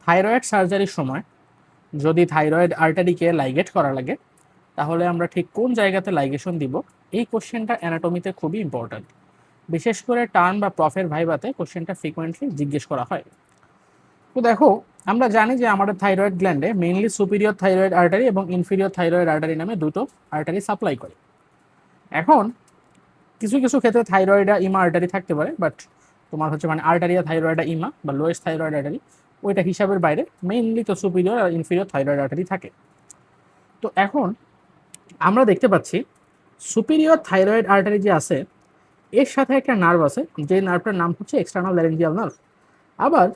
Thyroid সার্জারির সময় যদি থাইরয়েড আর্টারিকে লাইগেট করা লাগে তাহলে আমরা ঠিক কোন জায়গাতে লাইগেশন দিব, এই কোশ্চেনটা অ্যানাটমিতে খুবই ইম্পর্ট্যান্ট। বিশেষ করে টার্ন বা প্রফের ভাইভাতে কোশ্চেনটা ফ্রিকোয়েন্টলি জিজ্ঞেস করা হয়। তো দেখো, আমরা জানি যে আমাদের থাইরয়েড গ্ল্যান্ডে মেইনলি সুপিরিয়র থাইরয়েড আর্টারি এবং ইনফিরিয়র থাইরয়েড আর্টারি নামে দুটো আর্টারি সাপ্লাই করে। এখন কিছু কিছু ক্ষেত্রে থাইরয়েডা ইমা আর্টারি থাকতে পারে, বাট তোমার হচ্ছে মানে আর্টারিয়া থাইরয়েডা ইমা বা লোয়েস্ট থাইরয়েড আর্টারি ওইটা হিসাবের বাইরে মেইনলি তো সুপিরিয়র আর ইনফিরিয়র থাইরয়েড আর্টারি থাকে। তো এখন আমরা দেখতে পাচ্ছি সুপিরিয়র থাইরয়েড আর্টারি যে আছে এর সাথে একটা নার্ভ আছে, যে নার্ভটার নাম হচ্ছে এক্সটার্নাল ল্যারিঞ্জিয়াল নার্ভ। আবার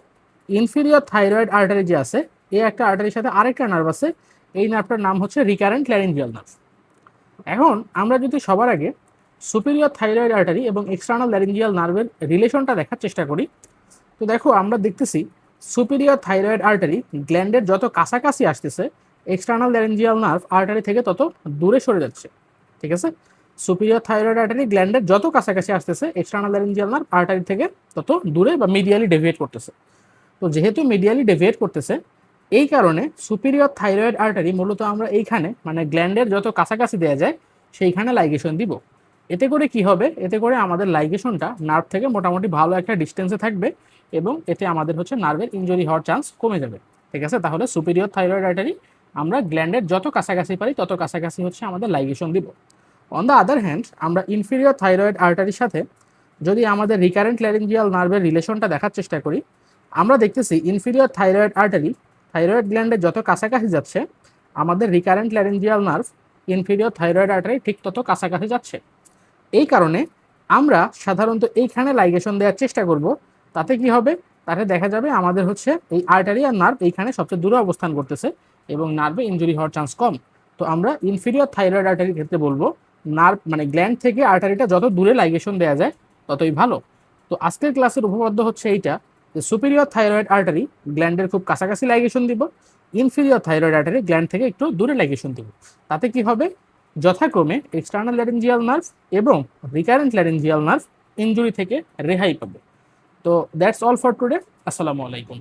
ইনফিরিয়র থাইরয়েড আর্টারি যে আছে এই একটা আর্টারির সাথে আরেকটা নার্ভ আছে, এই নার্ভটার নাম হচ্ছে রিকারেন্ট ল্যারিঞ্জিয়াল নার্ভ। এখন আমরা যদি সবার আগে সুপিরিয়র থাইরয়েড আর্টারি এবং এক্সটার্নাল ল্যারিঞ্জিয়াল নার্ভের রিলেশনটা দেখার চেষ্টা করি, তো দেখো আমরা দেখতেছি সুপিরিয়র থাইরয়েড আর্টারি গ্ল্যান্ডের যত কাছাকাছি আসতেছে এক্সটার্নাল ল্যারিঞ্জিয়াল নার্ভ আর্টারি থেকে তত দূরে সরে যাচ্ছে। ঠিক আছে, সুপিরিয়র থাইরয়েড আর্টারি গ্ল্যান্ডের যত কাছাকাছি আসতেছে এক্সটার্নাল ল্যারিঞ্জিয়াল নার্ভ আর্টারি থেকে তত দূরে বা মিডিয়ালি ডেভিয়েট করতেছে। তো যেহেতু মিডিয়ালি ডেভিয়েট করতেছে, এই কারণে সুপিরিয়র থাইরয়েড আর্টারি মূলত আমরা এইখানে মানে গ্ল্যান্ডের যত কাছাকাছি দেওয়া যায় সেইখানে লাইগেশন দিব। এতে করে কি হবে, এতে করে আমাদের লাইগেশনটা নার্ভ থেকে মোটামুটি ভালো একটা ডিস্টেন্সে থাকবে এবং এতে আমাদের হচ্ছে নার্ভের ইনজুরি হওয়ার চান্স কমে যাবে। ঠিক আছে, তাহলে সুপিরিয়র থাইরয়েড আর্টারি আমরা গ্ল্যান্ডের যত কাছাকাছি পারি তত কাছাকাছি হচ্ছে আমাদের লাইগেশন দিব। অন দ্য আদার হ্যান্ড আমরা ইনফিরিয়র থাইরয়েড আর্টারির সাথে যদি আমাদের রিকারেন্ট ল্যারিঞ্জিয়াল নার্ভের রিলেশনটা দেখার চেষ্টা করি, আমরা দেখতেছি ইনফিরিয়র থাইরয়েড আর্টারি থাইরয়েড গ্ল্যান্ডের যত কাছাকাছি যাচ্ছে আমাদের recurrent laryngeal nerve inferior thyroid artery ঠিক তত কাছাকাছি যাচ্ছে। এই কারণে আমরা সাধারণত এইখানে লাইগেশন দেওয়ার চেষ্টা করব। তাতে কি হবে, তাতে দেখা যাবে আমাদের হচ্ছে এই আর্টারি আর নার্ভ এইখানে সবচেয়ে দূরে অবস্থান করতেছে এবং নার্ভে ইনজুরি হওয়ার চান্স কম। তো আমরা ইনফিরিয়র থাইরয়েড আর্টারির ক্ষেত্রে বলবো নার্ভ মানে গ্ল্যান্ড থেকে আর্টারিটা যত দূরে লাইগেশন দেওয়া যায় ততই ভালো। তো আজকের ক্লাসের উপপাদ্য হচ্ছে এইটা যে সুপিরিয়র থাইরয়েড আর্টারি গ্ল্যান্ডের খুব কাছাকাছি লাইগেশন দিব, ইনফিরিয়র থাইরয়েড আর্টারি গ্ল্যান্ড থেকে একটু দূরে লাইগেশন দিব। তাতে কি হবে, যথাক্রমে এক্সটার্নাল ল্যারিঞ্জিয়াল নার্ভ এবং রিকারেন্ট ল্যারিঞ্জিয়াল নার্ভ ইনজুরি থেকে রেহাই পাবে। তো দ্যাটস অল ফর টুডে। আসসালামু আলাইকুম।